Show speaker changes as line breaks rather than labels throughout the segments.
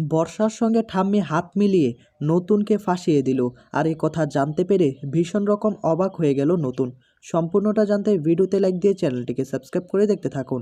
বর্ষার সঙ্গে ঠাম্মি হাত মিলিয়ে নতুনকে ফাঁসিয়ে দিল। আর এই কথা জানতে পেরে ভীষণ রকম অবাক হয়ে গেল নতুন। সম্পূর্ণটা জানতে ভিডিওতে লাইক দিয়ে চ্যানেলটিকে সাবস্ক্রাইব করে দেখতে থাকুন।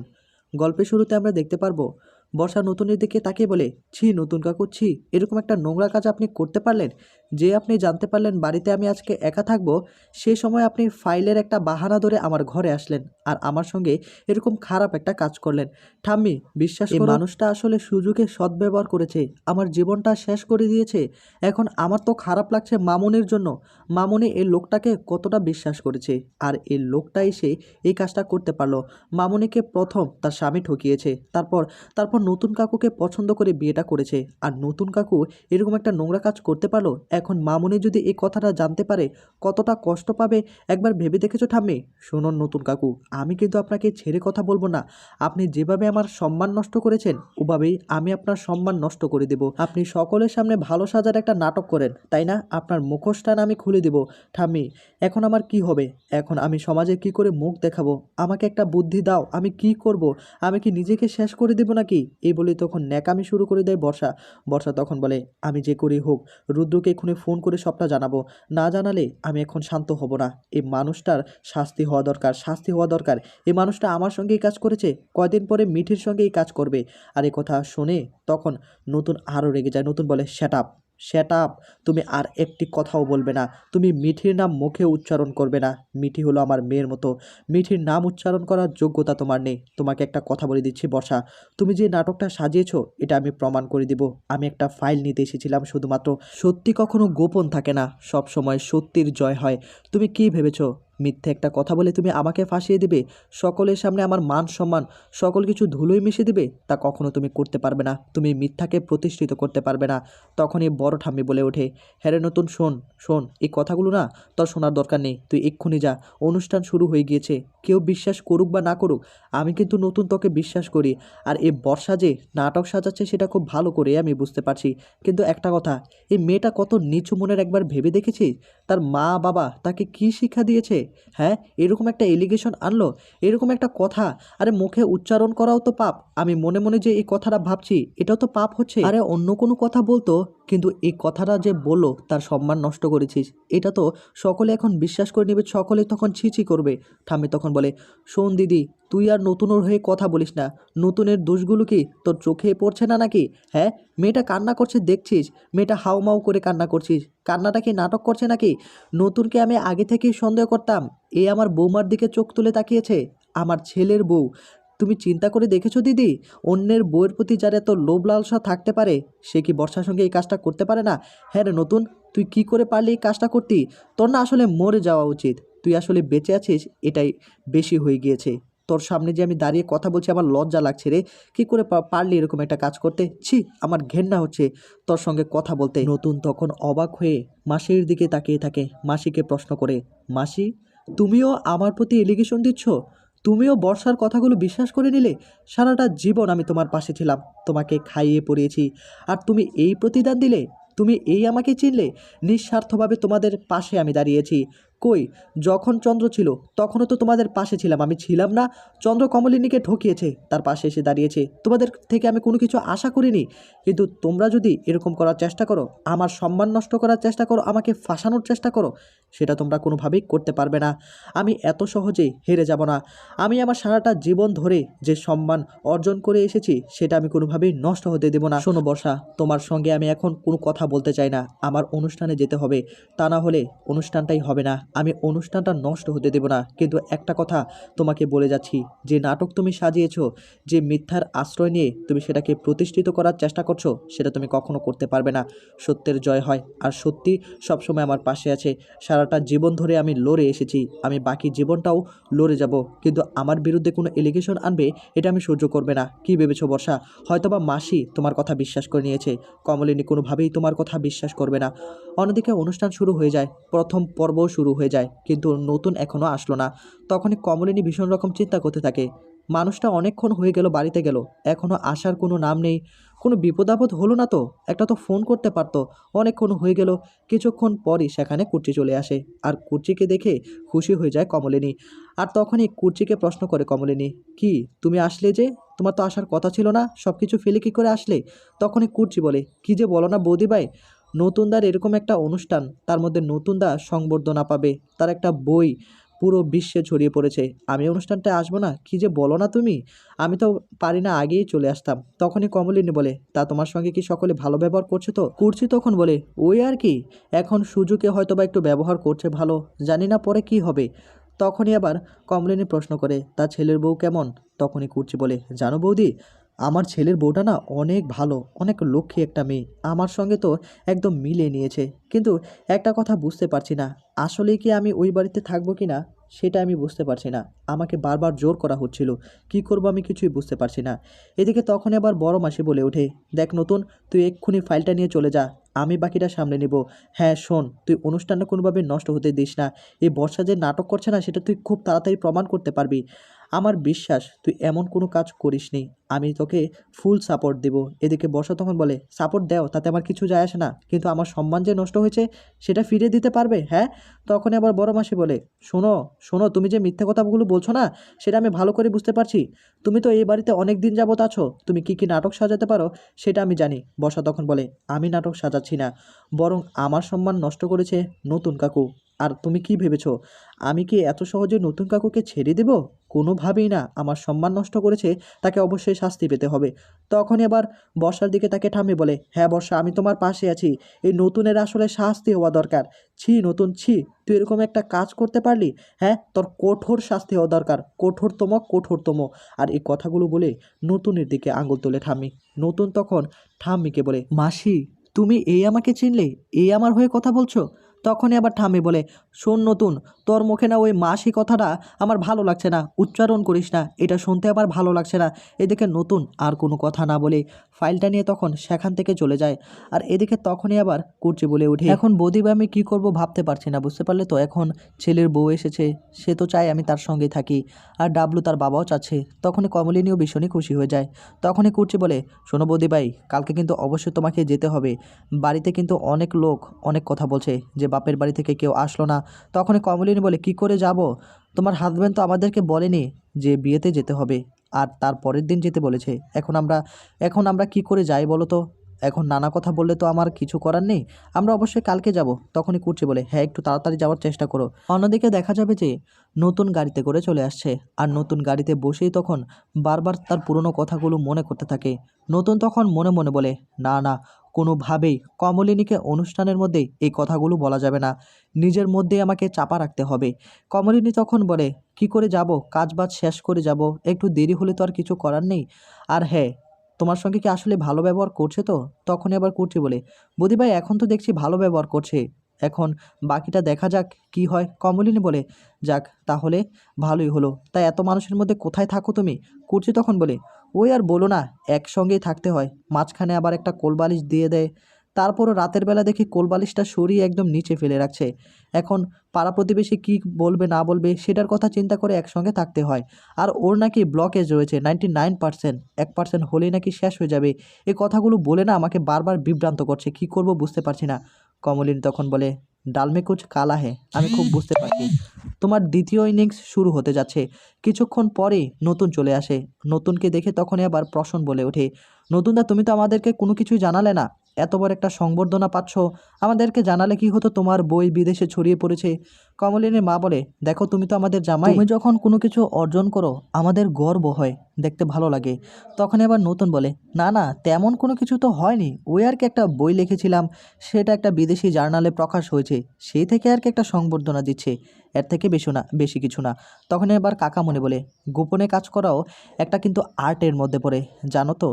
গল্পের শুরুতে আমরা দেখতে পারবো বর্ষা নতুনের দিকে তাকিয়ে বলে, ছি নতুন কাকু ছি, এরকম একটা নোংরা কাজ আপনি করতে পারলেন? যে আপনি জানতে পারলেন বাড়িতে আমি আজকে একা থাকবো, সেই সময় আপনি ফাইলের একটা বাহানা ধরে আমার ঘরে আসলেন আর আমার সঙ্গে এরকম খারাপ একটা কাজ করলেন। ঠাম্মি বিশ্বাস করো, মানুষটা আসলে সুযোগে সদ্ব্যবহার করেছে, আমার জীবনটা শেষ করে দিয়েছে। এখন আমার তো খারাপ লাগছে মামুনির জন্য। মামুনি এই লোকটাকে কতটা বিশ্বাস করেছে, আর এই লোকটা এসে এই কাজটা করতে পারলো। মামুনিকে প্রথম তার স্বামী ঠকিয়েছে, তারপর তারপর নতুন কাকুকে পছন্দ করে বিয়েটা করেছে, আর নতুন কাকু এরকম একটা নোংরা কাজ করতে পারলো। এখন মামুনি যদি এই কথাটা জানতে পারে কতটা কষ্ট পাবে একবার ভেবে দেখেছো ঠাম্মি? শুনুন নতুন কাকু, আমি কিন্তু আপনাকে ছেড়ে কথা বলবো না। আপনি যেভাবে আমার সম্মান নষ্ট করেছেন ওভাবেই আমি আপনার সম্মান নষ্ট করে দেব। আপনি সকলের সামনে ভালো সাজার একটা নাটক করেন, তাই না? আপনার মুখোশটা আমি খুলে দেব। ঠাম্মি এখন আমার কি হবে? এখন আমি সমাজে কি করে মুখ দেখাবো? আমাকে একটা বুদ্ধি দাও, আমি কি করব? আমি কি নিজেকে শেষ করে দেব নাকি? এই বলে তখন ন্যাকামি শুরু করে দেয় বর্ষা। বর্ষা তখন বলে, আমি যে করি হোক রুদ্রকে এক্ষুনি ফোন করে সবটা জানাবো, না জানালে আমি এখন শান্ত হব না। এই মানুষটার শাস্তি হওয়া দরকার, শাস্তি হওয়া দরকার। এই মানুষটা আমার সঙ্গে এই কাজ করেছে, কয়দিন পরে মিঠির সঙ্গে এই কাজ করবে। আর এই কথা শুনে তখন নতুন আরও রেগে যায়। নতুন বলে, শ্যাট আপ, শ্যাট আপ, তুমি আর একটি কথাও বলবে না। তুমি মিঠির নাম মুখে উচ্চারণ করবে না। মিঠি হলো আমার মেয়ের মতো, মিঠির নাম উচ্চারণ করার যোগ্যতা তোমার নেই। তোমাকে একটা কথা বলে দিচ্ছি বর্ষা, তুমি যে নাটকটা সাজিয়েছো এটা আমি প্রমাণ করে দিব। আমি একটা ফাইল নিতে এসেছিলাম শুধুমাত্র। সত্যি কখনো গোপন থাকে না, সব সময় সত্যির জয় হয়। তুমি কি ভেবেছো মিথ্যে একটা কথা বলে তুমি আমাকে ফাঁসিয়ে দিবে, সকলের সামনে আমার মান সম্মান সকল কিছু ধুলোয় মিশিয়ে দিবে? তা কখনো তুমি করতে পারবে না। তুমি মিথ্যাকে প্রতিষ্ঠিত করতে পারবে না। তখনই বড় ঠাম্মি বলে ওঠে, হ্যাঁ রে নতুন, শোন শোন, এই কথাগুলো না তোর শোনার দরকার নেই। তুই এক্ষুনি যা, অনুষ্ঠান শুরু হয়ে গিয়েছে। কেউ বিশ্বাস করুক বা না করুক, আমি কিন্তু নতুন তোকে বিশ্বাস করি। আর এই বর্ষা যে নাটক সাজাচ্ছে সেটা খুব ভালো করে আমি বুঝতে পারছি। কিন্তু একটা কথা, এই মেয়েটা কত নিচু মনের একবার ভেবে দেখেছিস? তার মা বাবা তাকে কি শিক্ষা দিয়েছে? হ্যাঁ, এরকম একটা এলিগেশন আনলো, এরকম একটা কথা, আরে মুখে উচ্চারণ করাও তো পাপ। আমি মনে মনে যে এই কথাটা ভাবছি এটাও তো পাপ হচ্ছে। আরে অন্য কোনো কথা বলতো, কিন্তু এই কথাটা যে বললো তার সম্মান নষ্ট করেছিস, এটা তো সকলে এখন বিশ্বাস করে নেবে, সকলে তখন ছিছি করবে। ঠাম্মি তখন বলে, শোন দিদি, তুই আর নতুনের হয়ে কথা বলিস না। নতুনের দোষগুলো কি তোর চোখে পড়ছে না নাকি? হ্যাঁ, মেয়েটা কান্না করছে দেখছিস, মেয়েটা হাউমাউ করে কান্না করছিস, কান্নাটা কি নাটক করছে নাকি? নতুনকে আমি আগে থেকেই সন্দেহ করতাম, এ আমার বৌমার দিকে চোখ তুলে তাকিয়েছে, আমার ছেলের বউ। তুমি চিন্তা করে দেখেছো দিদি, অন্যের বউয়ের প্রতি যার এত লোভ লালসা থাকতে পারে সে কি বর্ষার সঙ্গে এই কাজটা করতে পারে না? হ্যাঁ রে নতুন, তুই কি করে পারলি এই কাজটা করতি? তোর না আসলে মরে যাওয়া উচিত। তুই আসলে বেঁচে আছিস এটাই বেশি হয়ে গিয়েছে। তোর সামনে যে আমি দাঁড়িয়ে কথা বলছি আমার লজ্জা লাগছে রে। কি করে পারলি এরকম একটা কাজ করতে? ছি, আমার ঘেন্না হচ্ছে তোর সঙ্গে কথা বলতে। নতুন তখন অবাক হয়ে মাসির দিকে তাকিয়ে থাকে, মাসিকে প্রশ্ন করে, মাসি তুমিও আমার প্রতি এলিগেশন দিচ্ছ? তুমিও বর্ষার কথাগুলো বিশ্বাস করে নিলে? সারাটা জীবন আমি তোমার পাশে ছিলাম, তোমাকে খাইয়ে পড়িয়েছি, আর তুমি এই প্রতিদান দিলে? তুমি এই আমাকে চিনলে? নিঃস্বার্থভাবে তোমাদের পাশে আমি দাঁড়িয়েছি। কই, যখন চন্দ্র ছিল তখনও তো তোমাদের পাশে ছিলাম, আমি ছিলাম না? চন্দ্র কমলিনীকে ঠকিয়েছে, তার পাশে এসে দাঁড়িয়েছে, তোমাদের থেকে আমি কোনো কিছু আশা করিনি। কিন্তু তোমরা যদি এরকম করার চেষ্টা করো, আমার সম্মান নষ্ট করার চেষ্টা করো, আমাকে ফাঁসানোর চেষ্টা করো, সেটা তোমরা কোনোভাবেই করতে পারবে না। আমি এত সহজেই হেরে যাব না। আমি আমার সারাটা জীবন ধরে যে সম্মান অর্জন করে এসেছি সেটা আমি কোনোভাবেই নষ্ট হতে দেব না। শোনো বর্ষা, তোমার সঙ্গে আমি এখন কোনো কথা বলতে চাই না। আমার অনুষ্ঠানে যেতে হবে, তা না হলে অনুষ্ঠানটাই হবে না। আমি অনুষ্ঠানটা নষ্ট হতে দেব না। কিন্তু একটা কথা তোমাকে বলে যাচ্ছি, যে নাটক তুমি সাজিয়েছো, যে মিথ্যার আশ্রয় নিয়ে তুমি সেটাকে প্রতিষ্ঠিত করার চেষ্টা করছো, সেটা তুমি কখনো করতে পারবে না। সত্যের জয় হয়, আর সত্যি সবসময় আমার পাশে আছে। সারাটা জীবন ধরে আমি লড়ে এসেছি, আমি বাকি জীবনটাও লড়ে যাব। কিন্তু আমার বিরুদ্ধে কোনো এলিগেশন আনবে এটা আমি সহ্য করবে না। কি ভেবেছো বর্ষা, হয়তোবা মাসি তোমার কথা বিশ্বাস করে নিয়েছে, কমলিনী কোনোভাবেই তোমার কথা বিশ্বাস করবে না। অন্যদিকে অনুষ্ঠান শুরু হয়ে যায়, প্রথম পর্বও শুরু হয়ে যায়, কিন্তু নতুন এখনও আসলো না। তখনই কমলিনী ভীষণ রকম চিন্তা করতে থাকে, মানুষটা অনেকক্ষণ হয়ে গেল বাড়িতে গেল, এখনও আসার কোনো নাম নেই। কোনো বিপদ আপদ হলো না তো? একটা তো ফোন করতে পারতো। অনেকক্ষণ হয়ে গেল। কিছুক্ষণ পরই সেখানে কুর্চি চলে আসে। আর কুর্চিকে দেখে খুশি হয়ে যায় কমলিনী। আর তখনই কুর্চিকে প্রশ্ন করে কমলিনী, কি তুমি আসলে যে? তোমার তো আসার কথা ছিল না, সব কিছু ফেলে কি করে আসলে? তখনই কুর্চি বলে, কি যে বলো না বৌদিভাই, নতুনদার এরকম একটা অনুষ্ঠান, তার মধ্যে নতুনদা সংবর্ধনা পাবে, তার একটা বই পুরো বিশ্বে ছড়িয়ে পড়েছে, আমি অনুষ্ঠানটায় আসবো না? কি যে বলো না তুমি, আমি তো পারি না, আগেই চলে আসতাম। তখনই কমলিনী বলে, তা তোমার সঙ্গে কি সকলে ভালো ব্যবহার করছে তো? কুর্চি তখন বলে, ওই আর কি, এখন সুযোগে হয়তো বা একটু ব্যবহার করছে ভালো, জানি না পরে কি হবে। তখনই আবার কমলিনী প্রশ্ন করে, তা ছেলের বউ কেমন? তখনই কুর্চি বলে, জানো বৌদি, আমার ছেলের বউটা না অনেক ভালো, অনেক লক্ষ্মী একটা মেয়ে, আমার সঙ্গে তো একদম মিলিয়ে নিয়েছে। কিন্তু একটা কথা বুঝতে পারছি না, আসলেই কি আমি ওই বাড়িতে থাকবো কি না সেটা আমি বুঝতে পারছি না। আমাকে বারবার জোর করা হচ্ছিল, কি করব আমি কিছুই বুঝতে পারছি না। এদিকে তখন আবার বড় মাসি বলে ওঠে, দেখ নতুন, তুই এক্ষুনি ফাইলটা নিয়ে চলে যা, আমি বাকিটা সামলে নেব। হ্যাঁ শোন, তুই অনুষ্ঠানটা কোনোভাবে নষ্ট হতে দিস না। এই বর্ষা যে নাটক করছে না, সেটা তুই খুব তাড়াতাড়ি প্রমাণ করতে পারবি। আমার বিশ্বাস তুই এমন কোনো কাজ করিসনি, আমি তোকে ফুল সাপোর্ট দেব। এদিকে বর্ষা তখন বলে, সাপোর্ট দাও, তাতে আমার কিছু যায় আসে না, কিন্তু আমার সম্মান যে নষ্ট হয়েছে সেটা ফিরিয়ে দিতে পারবে? হ্যাঁ। তখন আবার বড় মাসি বলে, শোনো শোনো, তুমি যে মিথ্যে কথাগুলো বলছো না, সেটা আমি ভালো করে বুঝতে পারছি। তুমি তো এই বাড়িতে অনেক দিন যাবত আছো, তুমি কি কি নাটক সাজাতে পারো সেটা আমি জানি। বর্ষা তখন বলে, আমি নাটক সাজাচ্ছি না, বরং আমার সম্মান নষ্ট করেছে নতুন কাকু। আর তুমি কি ভেবেছো আমি কি এত সহজে নতুন কাকুকে ছেড়ে দেব? কোনোভাবেই না। আমার সম্মান নষ্ট করেছে, তাকে অবশ্যই শাস্তি পেতে হবে। তখনই আবার বর্ষার দিকে তাকে থামিয়ে বলে, হ্যাঁ বর্ষা, আমি তোমার পাশে আছি। এই নতুনের আসলে শাস্তি হওয়া দরকার। ছি নতুন, ছি, তুই এরকম একটা কাজ করতে পারলি? হ্যাঁ, তোর কঠোর শাস্তি হওয়া দরকার, কঠোরতম কঠোরতম। আর এই কথাগুলো বলে নতুনের দিকে আঙুল তোলে ঠাম্মি। নতুন তখন ঠাম্মিকে বলে, মাসি, তুমি এই আমাকে চিনলে? এই আমার হয়ে কথা বলছো? তখনই আবার ঠাম্মি বলে, শোন নতুন, তোর মুখে না ওই মাসি কথাটা আমার ভালো লাগছে না, উচ্চারণ করিস না, এটা শুনতে আমার ভালো লাগছে না। এদিকে নতুন আর কোনো কথা না বলে ফাইলটা নিয়ে তখন সেখান থেকে চলে যায়। আর এদিকে তখনই আবার কুর্চি বলে ওঠে, এখন বৌদি আমি কি করব ভাবতে পারছি না, বুঝতে পারলে তো? এখন ছেলের বউ এসেছে, সে তো চায় আমি তার সঙ্গে থাকি, আর ডাবলু তার বাবাও চাচ্ছে। তখনই কমলিনীও ভীষণই খুশি হয়ে যায়। তখনই কুর্চি বলে, শোনো বৌদি ভাই, কালকে কিন্তু অবশ্যই তোমাকে যেতে হবে। বাড়িতে কিন্তু অনেক লোক অনেক কথা বলছে যে বাপের বাড়ি থেকে কেউ আসলো না। তখনই কমলিনী বলে, কি করে যাব? তোমার হাজব্যান্ড তো আমাদেরকে বলেনি যে বিয়েতে যেতে হবে, আর তার পরের দিন যেতে বলেছে। এখন আমরা কি করে যাই বলো তো? এখন নানা কথা বললে তো আমার কিছু করার নেই। আমরা অবশ্যই কালকে যাব। তখনই কুর্চি বলে, হ্যাঁ একটু তাড়াতাড়ি যাওয়ার চেষ্টা করো। অন্যদিকে দেখা যাবে যে নতুন গাড়িতে করে চলে আসছে, আর নতুন গাড়িতে বসেই তখন বারবার তার পুরনো কথাগুলো মনে করতে থাকে। নতুন তখন মনে মনে বলে, না না, কোনোভাবেই কমলিনীকে অনুষ্ঠানের মধ্যে এই কথাগুলো বলা যাবে না, নিজের মধ্যেই আমাকে চাপা রাখতে হবে। কমলিনী তখন বলে, কি করে যাব? কাজবাজ শেষ করে যাব, একটু দেরি হলে তো আর কিছু করার নেই। আর হ্যাঁ, তোমার সঙ্গে কি আসলে ভালো ব্যবহার করছে তো? তখনই আবার কুর্চি বলে, বৌদিভাই এখন তো দেখছি ভালো ব্যবহার করছে, এখন বাকিটা দেখা যাক কি হয়। কমলিনী বলে, যাক তাহলে ভালোই হলো। তাই এত মানুষের মধ্যে কোথায় থাকো তুমি? কুর্চি তখন বলে, ওই আর বলো না, একসঙ্গেই থাকতে হয়, মাঝখানে আবার একটা কোলবালিশ দিয়ে দেয়। তারপরও রাতের বেলা দেখি কোলবালিশটা সরিয়ে একদম নিচে ফেলে রাখছে। এখন পাড়া প্রতিবেশী কী বলবে না বলবে সেটার কথা চিন্তা করে একসঙ্গে থাকতে হয়। আর ওর নাকি ব্লকেজ রয়েছে 99%, 1% হলেই নাকি শেষ হয়ে যাবে। এই কথাগুলো বলে না আমাকে বারবার বিভ্রান্ত করছে, কি করব বুঝতে পারছি না। কমলিনী তখন বলে, ডালমে কুচ কালা হে, আমি খুব বুঝতে পারছি। তোমার দ্বিতীয় ইনিংস শুরু হতে যাচ্ছে। কিছুক্ষণ পরেই নতুন চলে আসে। নতুনকে দেখে তখনই আবার প্রসন্ন বলে ওঠে, নতুনদা তুমি তো আমাদেরকে কোনো কিছুই জানালে না, এত বড় একটা সংবর্ধনা পাচ্ছ, আমাদেরকে জানালে কি হতো তোমার বই বিদেশে ছড়িয়ে পড়েছে। কমলিনীর মা বলে, দেখো তুমি তো আমাদের জামাই, তুমি যখন কোনো কিছু অর্জন করো আমাদের গর্ব হয়, দেখতে ভালো লাগে। তখন আবার নতুন বলে, না না, তেমন কোনো কিছু তো হয়নি, ওই আর কি একটা বই লিখেছিলাম, সেটা একটা বিদেশি জার্নালে প্রকাশ হয়েছে, সেই থেকে আর কি একটা সংবর্ধনা দিচ্ছে, এর থেকে বেশি কিছু না। তখন এবার কাকামণি বলে, গোপনে কাজ করাও একটা কিন্তু আর্টের মধ্যে পড়ে, জানো তো?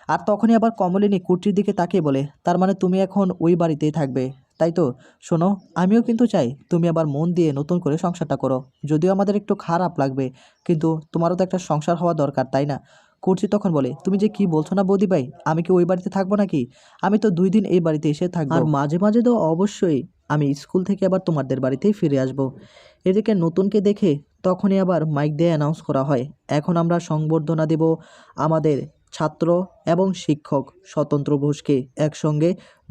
আর তখনই আবার কমলিনী কুর্চির দিকে তাকিয়ে বলে, তার মানে তুমি এখন ওই বাড়িতেই থাকবে, তাই তো? শোনো, আমিও কিন্তু চাই তুমি আবার মন দিয়ে নতুন করে সংসারটা করো, যদিও আমাদের একটু খারাপ লাগবে, কিন্তু তোমারও তো একটা সংসার হওয়া দরকার, তাই না? কুর্চি তখন বলে, তুমি যে কি বলছো না বৌদি ভাই, আমি কি ওই বাড়িতে থাকবো নাকি? আমি তো 2 দিন এই বাড়িতে এসে থাকবো, আর মাঝে মাঝে তো অবশ্যই আমি স্কুল থেকে আবার তোমাদের বাড়িতেই ফিরে আসব। এদিকে নতুনকে দেখে তখনই আবার মাইক দিয়ে অ্যানাউন্স করা হয়, এখন আমরা সংবর্ধনা দেব আমাদের ছাত্র এবং শিক্ষক স্বতন্ত্র ঘোষকে একসঙ্গে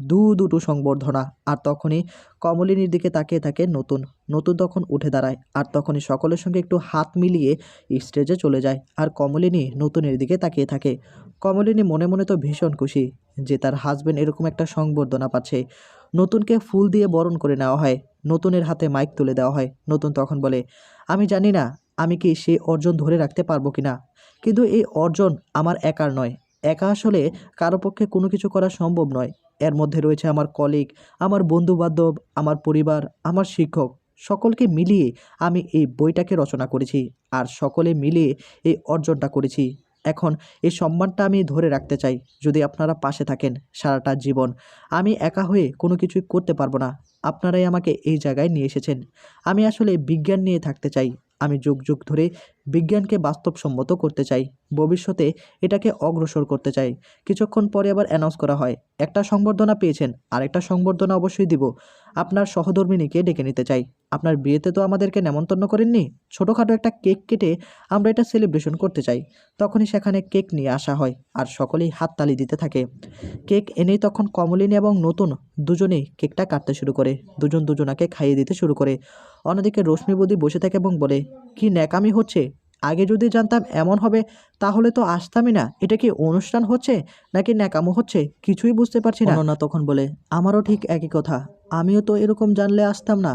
দুটো সংবর্ধনা। আর তখনই কমলিনীর দিকে তাকিয়ে থাকে নতুন। নতুন তখন উঠে দাঁড়ায় আর তখনই সকলের সঙ্গে একটু হাত মিলিয়ে স্টেজে চলে যায়। আর কমলিনী নতুনের দিকে তাকিয়ে থাকে। কমলিনী মনে মনে তো ভীষণ খুশি যে তার হাজবেন্ড এরকম একটা সংবর্ধনা পাচ্ছে। নতুনকে ফুল দিয়ে বরণ করে নেওয়া হয়, নতুনের হাতে মাইক তুলে দেওয়া হয়। নতুন তখন বলে, আমি জানি না আমি কি সেই অর্জন ধরে রাখতে পারবো কিনা, কিন্তু এই অর্জন আমার একার নয়। একা আসলে কারো পক্ষে কোনো কিছু করা সম্ভব নয়। এর মধ্যে রয়েছে আমার কলিগ, আমার বন্ধুবান্ধব, আমার পরিবার, আমার শিক্ষক, সকলকে মিলিয়ে আমি এই বইটাকে রচনা করেছি আর সকলে মিলিয়ে এই অর্জনটা করেছি। এখন এই সম্মানটা আমি ধরে রাখতে চাই। যদি আপনারা পাশে থাকেন সারাটা জীবন, আমি একা হয়ে কোনো কিছুই করতে পারবো না। আপনারাই আমাকে এই জায়গায় নিয়ে এসেছেন। আমি আসলে বিজ্ঞান নিয়ে থাকতে চাই। আমি যুগ যুগ ধরে বিজ্ঞানকে বাস্তবসম্মত করতে চাই, ভবিষ্যতে এটাকে অগ্রসর করতে চাই। কিছুক্ষণ পরে আবার অ্যানাউন্স করা হয়, একটা সংবর্ধনা পেয়েছেন, আরেকটা সংবর্ধনা অবশ্যই দিব। আপনার সহধর্মিণীকে ডেকে নিতে চাই। আপনার বিয়েতে তো আমাদেরকে নেমন্তন্ন করেননি, ছোটোখাটো একটা কেক কেটে আমরা এটা সেলিব্রেশন করতে চাই। তখনই সেখানে কেক নিয়ে আসা হয় আর সকলেই হাততালি দিতে থাকে। কেক এনেই তখন কমলিনী এবং নতুন দুজনেই কেকটা কাটতে শুরু করে, দুজন দুজনাকে খাইয়ে দিতে শুরু করে। অন্যদিকে রশ্মিবতী বসে থাকে এবং বলে, কি ন্যাকামি হচ্ছে, আগে যদি জানতাম এমন হবে তাহলে তো আসতামই না। এটা কি অনুষ্ঠান হচ্ছে নাকি ন্যাকামো হচ্ছে কিছুই বুঝতে পারছি না। অনন্যা তখন বলে, আমারও ঠিক একই কথা, আমিও তো এরকম জানলে আসতাম না।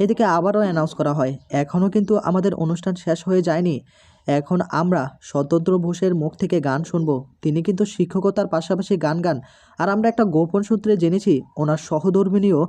এদিকে আবারও অ্যানাউন্স করা হয়, এখনও কিন্তু আমাদের অনুষ্ঠান শেষ হয়ে যায়নি। এখন আমরা স্বতন্ত্র ঘোষের মুখ থেকে গান শুনবো। তিনি কিন্তু শিক্ষকতার পাশাপাশি গান গান, আর আমরা একটা গোপন সূত্রে জেনেছি ওনার সহধর্মিণীও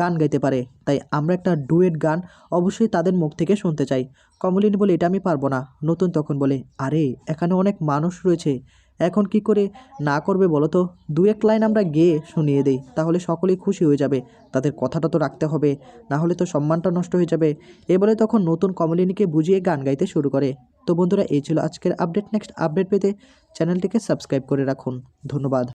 গান গাইতে পারে। তাই আমরা একটা ডুয়েট গান অবশ্যই তাদের মুখ থেকে শুনতে চাই। কমলিনী বলে, এটা আমি পারবো না। নতুন তখন বলে, আরে এখানে অনেক মানুষ রয়েছে, এখন কি করে না করবে বলো তো? দু এক লাইন আমরা গেয়ে শুনিয়ে দেই, তাহলে সকলেই খুশি হয়ে যাবে। তাদের কথাটা তো রাখতে হবে, না হলে তো সম্মানটা নষ্ট হয়ে যাবে। এ বলে তখন নতুন কমলিনীকে বুঝিয়ে গান গাইতে শুরু করে। তো বন্ধুরা, এই ছিল আজকের আপডেট। নেক্সট আপডেট পেতে চ্যানেলটিকে সাবস্ক্রাইব করে রাখুন। ধন্যবাদ।